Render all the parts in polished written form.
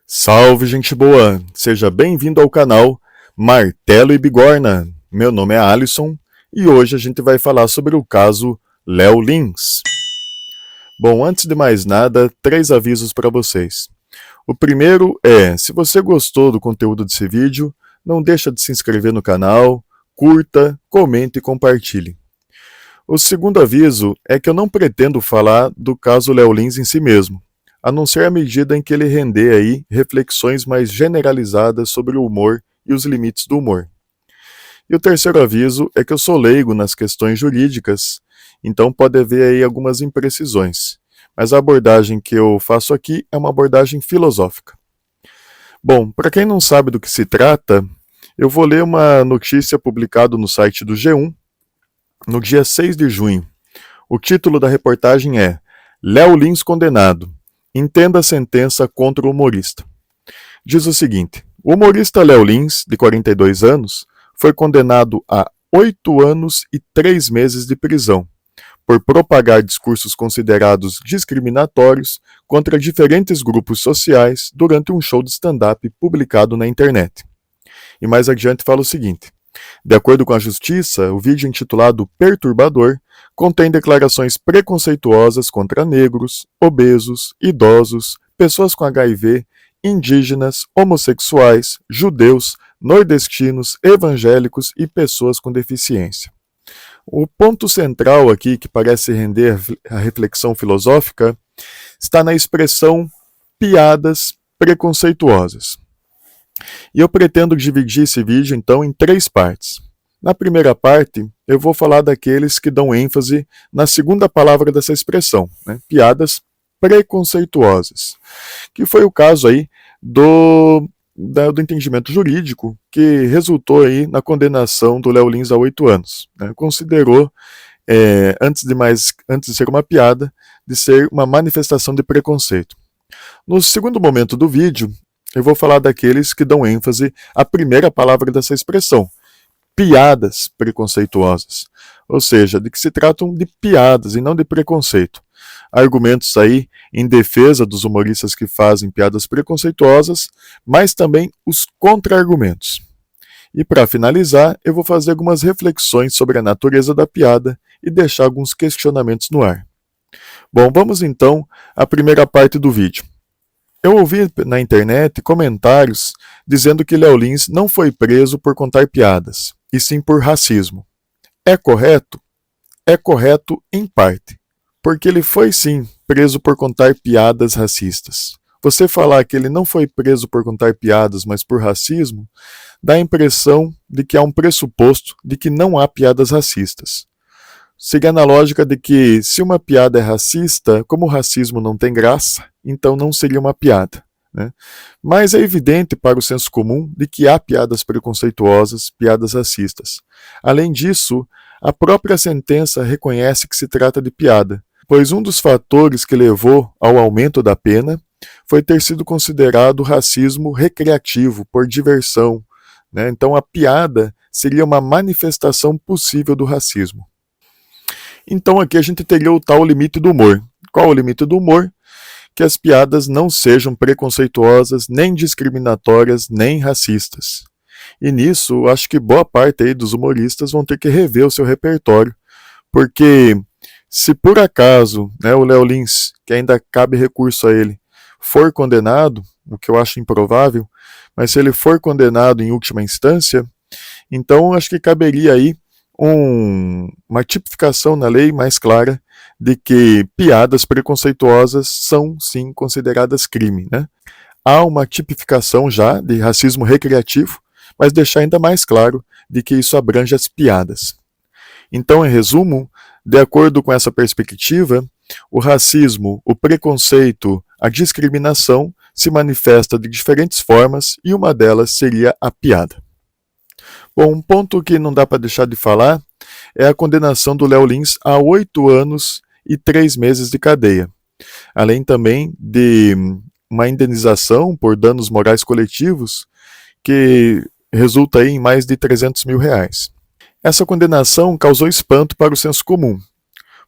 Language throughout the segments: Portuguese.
Salve, gente boa! Seja bem-vindo ao canal Martelo e Bigorna. Meu nome é Alisson e hoje a gente vai falar sobre o caso Léo Lins. Bom, antes de mais nada, 3 avisos para vocês. O primeiro é, se você gostou do conteúdo desse vídeo, não deixa de se inscrever no canal, curta, comente e compartilhe. O segundo aviso é que eu não pretendo falar do caso Léo Lins em si mesmo, a não ser à medida em que ele render aí reflexões mais generalizadas sobre o humor e os limites do humor. E o terceiro aviso é que eu sou leigo nas questões jurídicas, então pode haver aí algumas imprecisões, mas a abordagem que eu faço aqui é uma abordagem filosófica. Bom, para quem não sabe do que se trata, eu vou ler uma notícia publicada no site do G1, no dia 6 de junho. O título da reportagem é Léo Lins condenado. Entenda a sentença contra o humorista. Diz o seguinte: o humorista Léo Lins, de 42 anos, foi condenado a 8 anos e 3 meses de prisão por propagar discursos considerados discriminatórios contra diferentes grupos sociais durante um show de stand-up publicado na internet. E mais adiante fala o seguinte: de acordo com a Justiça, o vídeo intitulado Perturbador contém declarações preconceituosas contra negros, obesos, idosos, pessoas com HIV, indígenas, homossexuais, judeus, nordestinos, evangélicos e pessoas com deficiência. O ponto central aqui, que parece render a reflexão filosófica, está na expressão piadas preconceituosas. E eu pretendo dividir esse vídeo, então, em 3 partes. Na primeira parte, eu vou falar daqueles que dão ênfase na segunda palavra dessa expressão, né? Piadas preconceituosas, que foi o caso aí do entendimento jurídico que resultou aí na condenação do Léo Lins a 8 anos. Né? Considerou, antes de ser uma piada, de ser uma manifestação de preconceito. No segundo momento do vídeo, eu vou falar daqueles que dão ênfase à primeira palavra dessa expressão, piadas preconceituosas. Ou seja, de que se tratam de piadas e não de preconceito. Argumentos aí em defesa dos humoristas que fazem piadas preconceituosas, mas também os contra-argumentos. E para finalizar, eu vou fazer algumas reflexões sobre a natureza da piada e deixar alguns questionamentos no ar. Bom, vamos então à primeira parte do vídeo. Eu ouvi na internet comentários dizendo que Léo Lins não foi preso por contar piadas, e sim por racismo. É correto? É correto em parte, porque ele foi sim preso por contar piadas racistas. Você falar que ele não foi preso por contar piadas, mas por racismo, dá a impressão de que há um pressuposto de que não há piadas racistas. Seria na lógica de que, se uma piada é racista, como o racismo não tem graça, então não seria uma piada. Né? Mas é evidente para o senso comum de que há piadas preconceituosas, piadas racistas. Além disso, a própria sentença reconhece que se trata de piada, pois um dos fatores que levou ao aumento da pena foi ter sido considerado racismo recreativo, por diversão. Né? Então a piada seria uma manifestação possível do racismo. Então aqui a gente teria o tal limite do humor. Qual o limite do humor? Que as piadas não sejam preconceituosas, nem discriminatórias, nem racistas. E nisso, acho que boa parte aí dos humoristas vão ter que rever o seu repertório, porque se por acaso, né, o Léo Lins, que ainda cabe recurso a ele, for condenado, o que eu acho improvável, mas se ele for condenado em última instância, então acho que caberia aí uma tipificação na lei mais clara de que piadas preconceituosas são, sim, consideradas crime. Né? Há uma tipificação já de racismo recreativo, mas deixar ainda mais claro de que isso abrange as piadas. Então, em resumo, de acordo com essa perspectiva, o racismo, o preconceito, a discriminação se manifesta de diferentes formas e uma delas seria a piada. Bom, um ponto que não dá para deixar de falar é a condenação do Léo Lins a 8 anos e 3 meses de cadeia, além também de uma indenização por danos morais coletivos que resulta aí em mais de R$300 mil. Essa condenação causou espanto para o senso comum,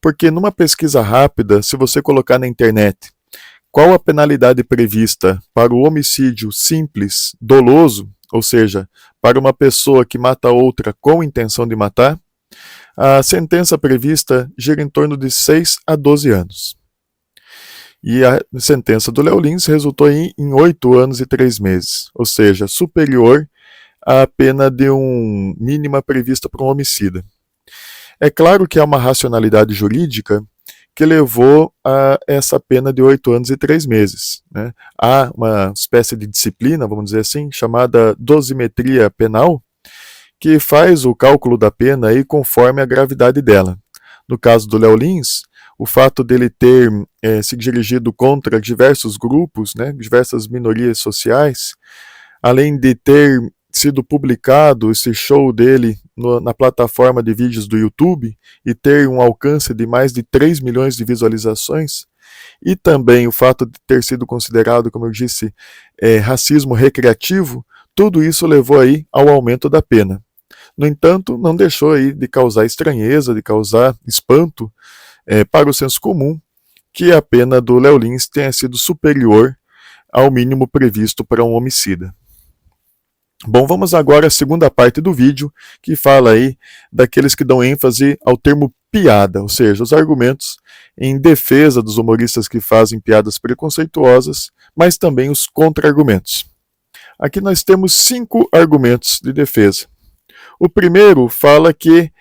porque numa pesquisa rápida, se você colocar na internet Qual a penalidade prevista para o homicídio simples, doloso, ou seja, para uma pessoa que mata outra com intenção de matar? A sentença prevista gira em torno de 6 a 12 anos. E a sentença do Léo Lins resultou em 8 anos e 3 meses, ou seja, superior à pena de mínima prevista para um homicida. É claro que há uma racionalidade jurídica que levou a essa pena de 8 anos e 3 meses. Né? Há uma espécie de disciplina, vamos dizer assim, chamada dosimetria penal, que faz o cálculo da pena aí conforme a gravidade dela. No caso do Léo Lins, o fato dele ter se dirigido contra diversos grupos, né, diversas minorias sociais, além de ter sido publicado esse show dele na plataforma de vídeos do YouTube e ter um alcance de mais de 3 milhões de visualizações, e também o fato de ter sido considerado, como eu disse, racismo recreativo, tudo isso levou aí ao aumento da pena. No entanto, não deixou aí de causar estranheza, de causar espanto para o senso comum que a pena do Léo Lins tenha sido superior ao mínimo previsto para um homicida. Bom, vamos agora à segunda parte do vídeo, que fala aí daqueles que dão ênfase ao termo piada, ou seja, os argumentos em defesa dos humoristas que fazem piadas preconceituosas, mas também os contra-argumentos. Aqui nós temos 5 argumentos de defesa. O primeiro fala que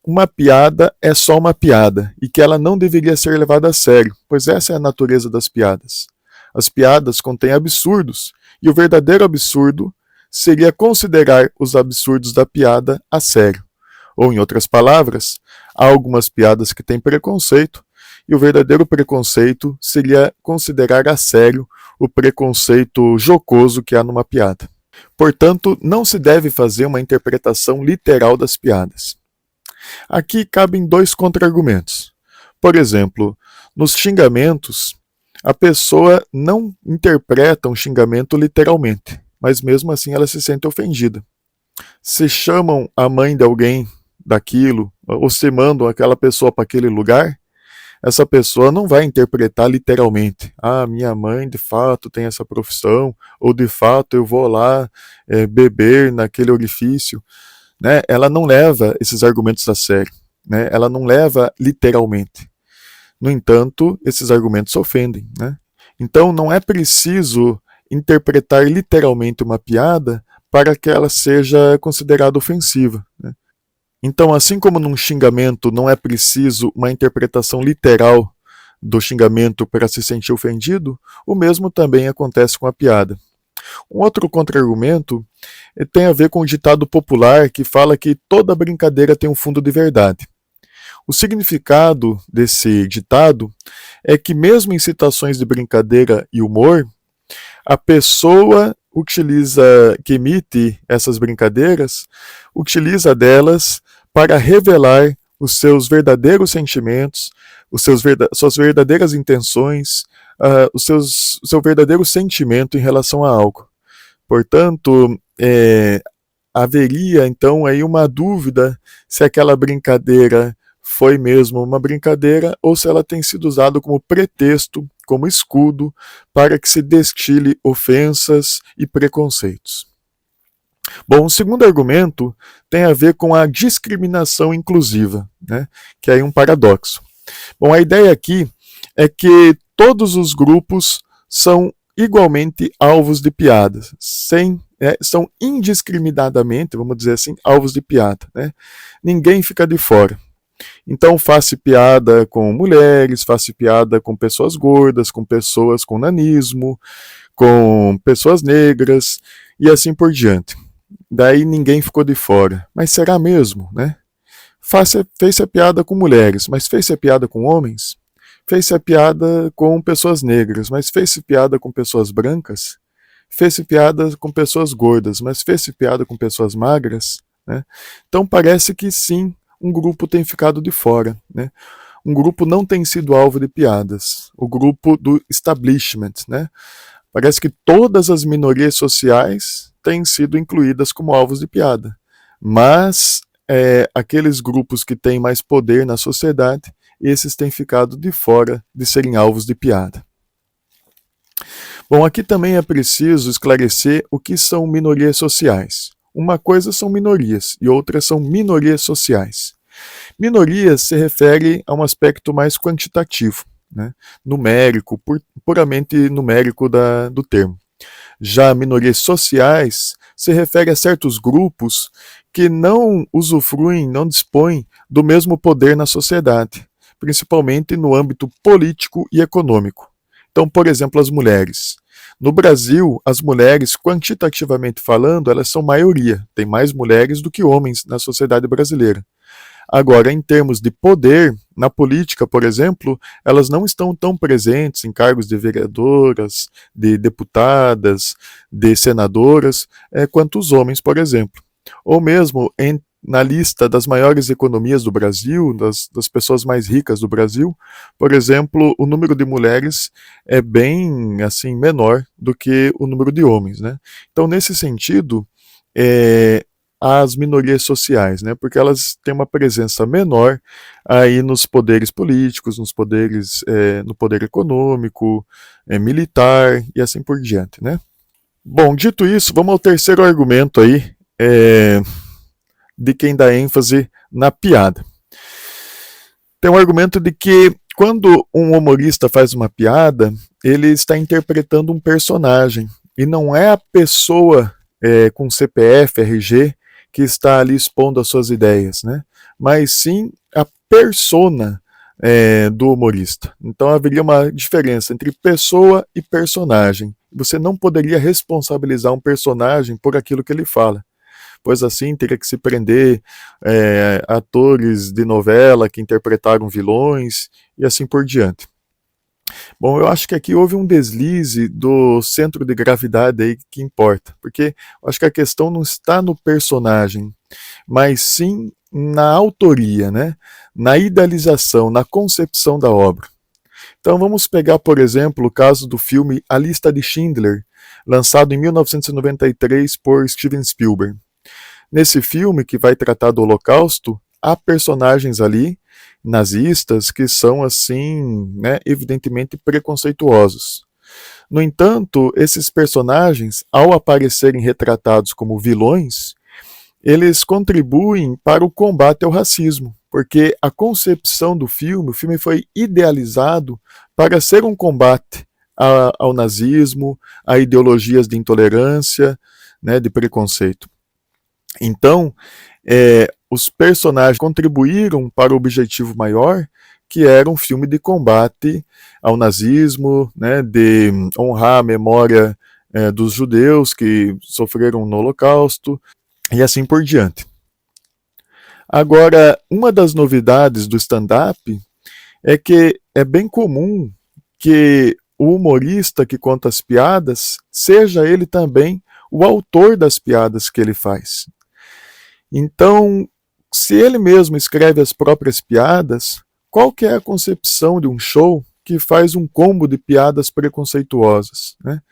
uma piada é só uma piada e que ela não deveria ser levada a sério, pois essa é a natureza das piadas. As piadas contêm absurdos e o verdadeiro absurdo seria considerar os absurdos da piada a sério. Ou, em outras palavras, há algumas piadas que têm preconceito e o verdadeiro preconceito seria considerar a sério o preconceito jocoso que há numa piada. Portanto, não se deve fazer uma interpretação literal das piadas. Aqui cabem 2 contra-argumentos. Por exemplo, nos xingamentos, a pessoa não interpreta um xingamento literalmente, mas mesmo assim ela se sente ofendida. Se chamam a mãe de alguém daquilo, ou se mandam aquela pessoa para aquele lugar, essa pessoa não vai interpretar literalmente. Ah, minha mãe de fato tem essa profissão, ou de fato eu vou lá beber naquele orifício. Né? Ela não leva esses argumentos a sério. Né? Ela não leva literalmente. No entanto, esses argumentos ofendem. Né? Então não é preciso interpretar literalmente uma piada para que ela seja considerada ofensiva. Né? Então, assim como num xingamento não é preciso uma interpretação literal do xingamento para se sentir ofendido, o mesmo também acontece com a piada. Um outro contra-argumento tem a ver com o ditado popular que fala que toda brincadeira tem um fundo de verdade. O significado desse ditado é que mesmo em situações de brincadeira e humor, a pessoa que emite essas brincadeiras, utiliza delas para revelar os seus verdadeiros sentimentos, suas verdadeiras intenções, o seu verdadeiro sentimento em relação a algo. Portanto, haveria então aí uma dúvida se aquela brincadeira foi mesmo uma brincadeira ou se ela tem sido usada como pretexto, como escudo, para que se destile ofensas e preconceitos. Bom, o segundo argumento tem a ver com a discriminação inclusiva, né? Que é aí um paradoxo. Bom, a ideia aqui é que todos os grupos são igualmente alvos de piadas, são indiscriminadamente, vamos dizer assim, alvos de piada. Né? Ninguém fica de fora. Então faça piada com mulheres, faça piada com pessoas gordas, com pessoas com nanismo, com pessoas negras e assim por diante. Daí ninguém ficou de fora. Mas será mesmo, né? Fez-se a piada com mulheres, mas fez-se a piada com homens? Fez-se a piada com pessoas negras, mas fez-se piada com pessoas brancas? Fez-se piada com pessoas gordas, mas fez-se piada com pessoas magras? Né? Então parece que sim, um grupo tem ficado de fora. Né? Um grupo não tem sido alvo de piadas. O grupo do establishment. Né? Parece que todas as minorias sociais têm sido incluídas como alvos de piada. Mas aqueles grupos que têm mais poder na sociedade, esses têm ficado de fora de serem alvos de piada. Bom, aqui também é preciso esclarecer o que são minorias sociais. Uma coisa são minorias e outra são minorias sociais. Minorias se refere a um aspecto mais quantitativo, né? Numérico, puramente numérico do termo. Já minorias sociais se refere a certos grupos que não usufruem, não dispõem do mesmo poder na sociedade, principalmente no âmbito político e econômico. Então, por exemplo, as mulheres. No Brasil, as mulheres, quantitativamente falando, elas são maioria. Tem mais mulheres do que homens na sociedade brasileira. Agora, em termos de poder, na política, por exemplo, elas não estão tão presentes em cargos de vereadoras, de deputadas, de senadoras, quanto os homens, por exemplo. Ou mesmo na lista das maiores economias do Brasil, das pessoas mais ricas do Brasil, por exemplo, o número de mulheres é bem assim menor do que o número de homens, né? Então, nesse sentido, as minorias sociais, né? Porque elas têm uma presença menor aí nos poderes políticos, nos poderes, no poder econômico, militar e assim por diante, né? Bom, dito isso, vamos ao terceiro argumento aí, de quem dá ênfase na piada. Tem um argumento de que quando um humorista faz uma piada, ele está interpretando um personagem e não é a pessoa com CPF, RG, que está ali expondo as suas ideias, né? Mas sim a persona do humorista. Então haveria uma diferença entre pessoa e personagem. Você não poderia responsabilizar um personagem por aquilo que ele fala, pois assim teria que se prender atores de novela que interpretaram vilões e assim por diante. Bom, eu acho que aqui houve um deslize do centro de gravidade aí que importa, porque eu acho que a questão não está no personagem, mas sim na autoria, né? Na idealização, na concepção da obra. Então vamos pegar, por exemplo, o caso do filme A Lista de Schindler, lançado em 1993 por Steven Spielberg. Nesse filme, que vai tratar do Holocausto, há personagens ali, nazistas, que são, assim, né, evidentemente preconceituosos. No entanto, esses personagens, ao aparecerem retratados como vilões, eles contribuem para o combate ao racismo, porque a concepção do filme, o filme foi idealizado para ser um combate ao nazismo, a ideologias de intolerância, né, de preconceito. Então, os personagens contribuíram para o objetivo maior, que era um filme de combate ao nazismo, né, de honrar a memória dos judeus que sofreram no Holocausto, e assim por diante. Agora, uma das novidades do stand-up é que é bem comum que o humorista que conta as piadas seja ele também o autor das piadas que ele faz. Então, se ele mesmo escreve as próprias piadas, qual que é a concepção de um show que faz um combo de piadas preconceituosas, né?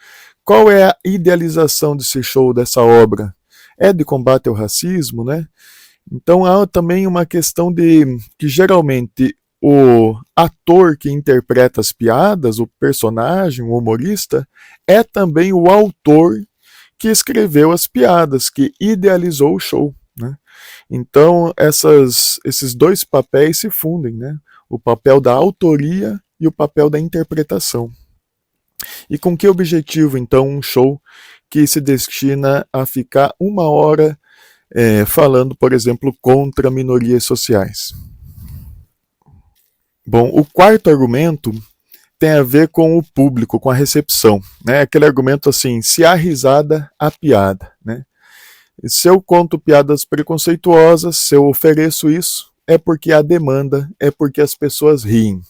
Qual é a idealização desse show, dessa obra? É de combate ao racismo, né? Então há também uma questão de que geralmente o ator que interpreta as piadas, o personagem, o humorista, é também o autor que escreveu as piadas, que idealizou o show, né? Então esses dois papéis se fundem, né? O papel da autoria e o papel da interpretação. E com que objetivo, então, um show que se destina a ficar 1 hora falando, por exemplo, contra minorias sociais? Bom, o quarto argumento tem a ver com o público, com a recepção, né? Aquele argumento assim, se há risada, há piada, né? Se eu conto piadas preconceituosas, se eu ofereço isso, é porque há demanda, é porque as pessoas riem.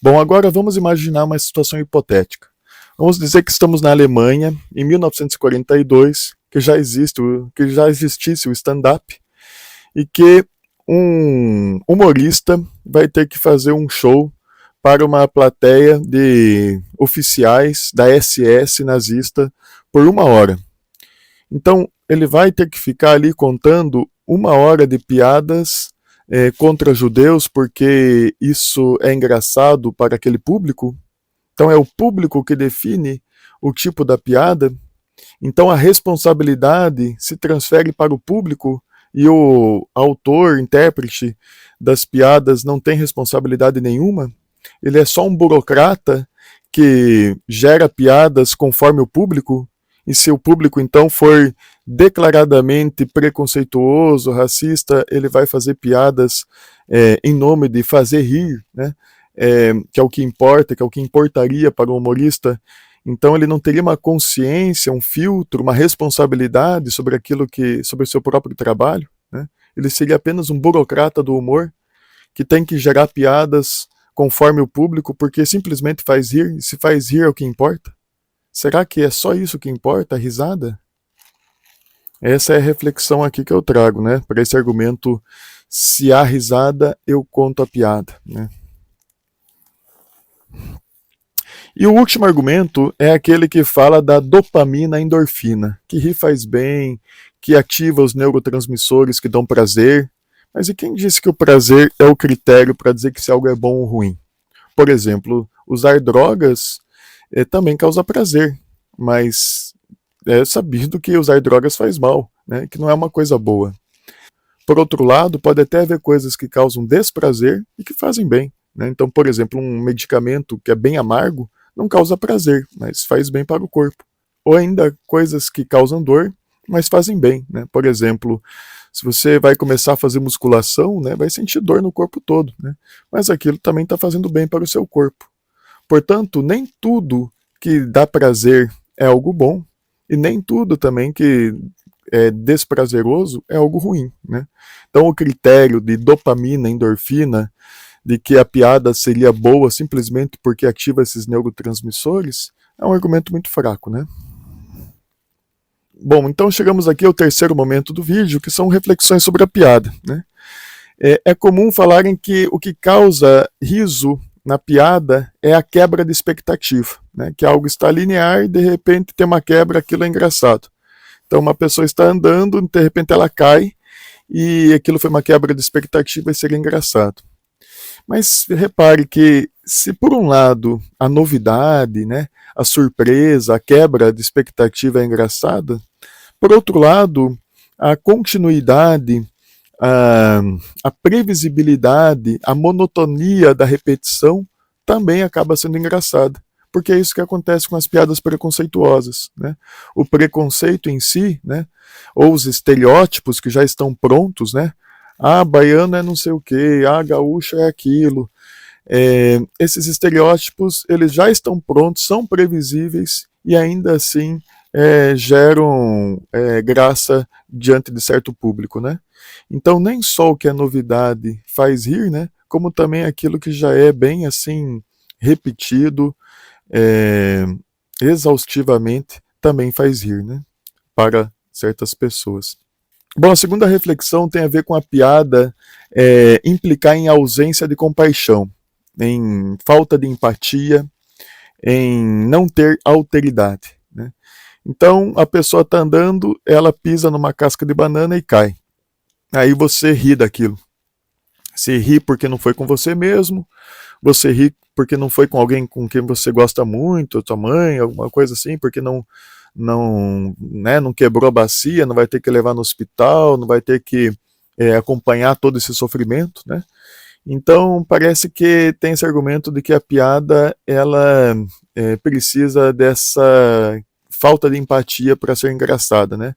Bom, agora vamos imaginar uma situação hipotética. Vamos dizer que estamos na Alemanha, em 1942, que já existisse o stand-up, e que um humorista vai ter que fazer um show para uma plateia de oficiais da SS nazista por 1 hora. Então, ele vai ter que ficar ali contando 1 hora de piadas contra judeus, porque isso é engraçado para aquele público? Então é o público que define o tipo da piada. Então a responsabilidade se transfere para o público e o autor, intérprete das piadas não tem responsabilidade nenhuma. Ele é só um burocrata que gera piadas conforme o público. E se o público então for declaradamente preconceituoso, racista, ele vai fazer piadas em nome de fazer rir, né? Que é o que importa, que é o que importaria para o humorista. Então ele não teria uma consciência, um filtro, uma responsabilidade sobre aquilo sobre o seu próprio trabalho, né? Ele seria apenas um burocrata do humor que tem que gerar piadas conforme o público, porque simplesmente faz rir, e se faz rir é o que importa. Será que é só isso que importa, a risada? Essa é a reflexão aqui que eu trago, né? Para esse argumento, se há risada, eu conto a piada, né? E o último argumento é aquele que fala da dopamina endorfina, que rir faz bem, que ativa os neurotransmissores que dão prazer. Mas e quem disse que o prazer é o critério para dizer que se algo é bom ou ruim? Por exemplo, usar drogas também causa prazer, mas é sabido que usar drogas faz mal, né? Que não é uma coisa boa. Por outro lado, pode até haver coisas que causam desprazer e que fazem bem, né? Então, por exemplo, um medicamento que é bem amargo não causa prazer, mas faz bem para o corpo. Ou ainda coisas que causam dor, mas fazem bem, né? Por exemplo, se você vai começar a fazer musculação, né, vai sentir dor no corpo todo, né? Mas aquilo também está fazendo bem para o seu corpo. Portanto, nem tudo que dá prazer é algo bom, e nem tudo também que é desprazeroso é algo ruim, né? Então o critério de dopamina, endorfina, de que a piada seria boa simplesmente porque ativa esses neurotransmissores, é um argumento muito fraco, né? Bom, então chegamos aqui ao terceiro momento do vídeo, que são reflexões sobre a piada, né? É comum falarem que o que causa riso na piada é a quebra de expectativa, né? Que algo está linear e de repente tem uma quebra, aquilo é engraçado. Então uma pessoa está andando, de repente ela cai e aquilo foi uma quebra de expectativa e seria engraçado. Mas repare que se por um lado a novidade, né, a surpresa, a quebra de expectativa é engraçada, por outro lado a continuidade, a, a previsibilidade, a monotonia da repetição também acaba sendo engraçada. Porque é isso que acontece com as piadas preconceituosas, né? O preconceito em si, né? Ou os estereótipos que já estão prontos, né? Ah, baiano é não sei o que, ah, gaúcho é aquilo. Esses estereótipos, eles já estão prontos, são previsíveis e ainda assim geram graça diante de certo público, né? Então nem só o que é novidade faz rir, né? Como também aquilo que já é bem assim repetido, exaustivamente, também faz rir, né? Para certas pessoas. Bom, a segunda reflexão tem a ver com a piada implicar em ausência de compaixão, em falta de empatia, em não ter alteridade, né? Então, a pessoa está andando, ela pisa numa casca de banana e cai. Aí você ri daquilo. Você ri porque não foi com você mesmo, você ri porque não foi com alguém com quem você gosta muito, tua mãe, alguma coisa assim, porque não quebrou a bacia, não vai ter que levar no hospital, não vai ter que acompanhar todo esse sofrimento, né? Então parece que tem esse argumento de que a piada ela precisa dessa falta de empatia para ser engraçada, né?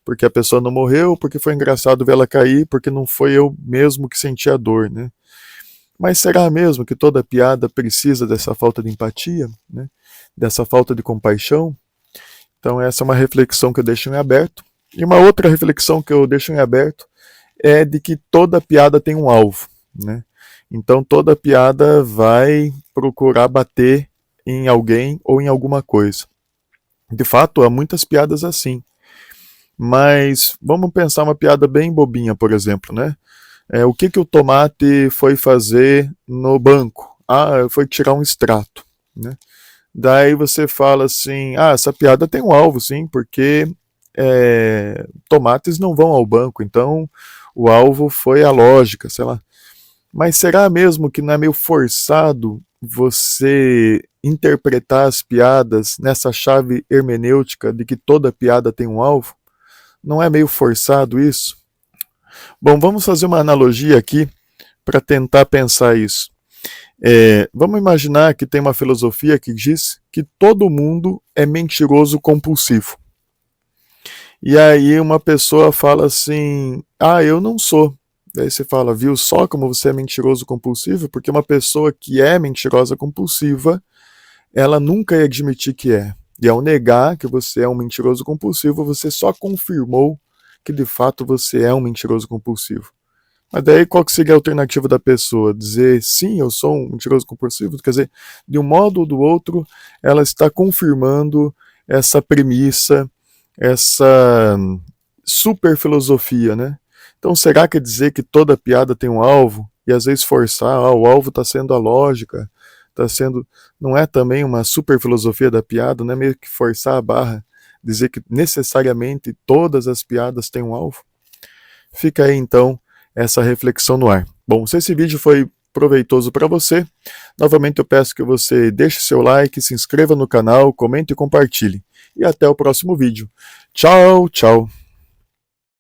Porque a pessoa não morreu, porque foi engraçado ver ela cair, porque não foi eu mesmo que senti a dor, né? Mas será mesmo que toda piada precisa dessa falta de empatia, né? Dessa falta de compaixão? Então essa é uma reflexão que eu deixo em aberto. E uma outra reflexão que eu deixo em aberto é de que toda piada tem um alvo, né? Então toda piada vai procurar bater em alguém ou em alguma coisa. De fato, há muitas piadas assim. Mas vamos pensar uma piada bem bobinha, por exemplo, né? O que o tomate foi fazer no banco? Ah, foi tirar um extrato, né? Daí você fala assim, ah, essa piada tem um alvo, sim, porque tomates não vão ao banco, então o alvo foi a lógica, sei lá. Mas será mesmo que não é meio forçado você interpretar as piadas nessa chave hermenêutica de que toda piada tem um alvo? Não é meio forçado isso? Bom, vamos fazer uma analogia aqui para tentar pensar isso. Vamos imaginar que tem uma filosofia que diz que todo mundo é mentiroso compulsivo. E aí uma pessoa fala assim, eu não sou. Daí você fala, viu só como você é mentiroso compulsivo? Porque uma pessoa que é mentirosa compulsiva, ela nunca ia admitir que é. E ao negar que você é um mentiroso compulsivo, você só confirmou que de fato você é um mentiroso compulsivo. Mas daí qual que seria a alternativa da pessoa? Dizer, sim, eu sou um mentiroso compulsivo? Quer dizer, de um modo ou do outro, ela está confirmando essa premissa, essa super filosofia, né? Então, será que dizer que toda piada tem um alvo, e às vezes forçar, o alvo está sendo a lógica, não é também uma super filosofia da piada, não é meio que forçar a barra, dizer que necessariamente todas as piadas têm um alvo? Fica aí então essa reflexão no ar. Bom, se esse vídeo foi proveitoso para você, novamente eu peço que você deixe seu like, se inscreva no canal, comente e compartilhe. E até o próximo vídeo. Tchau, tchau.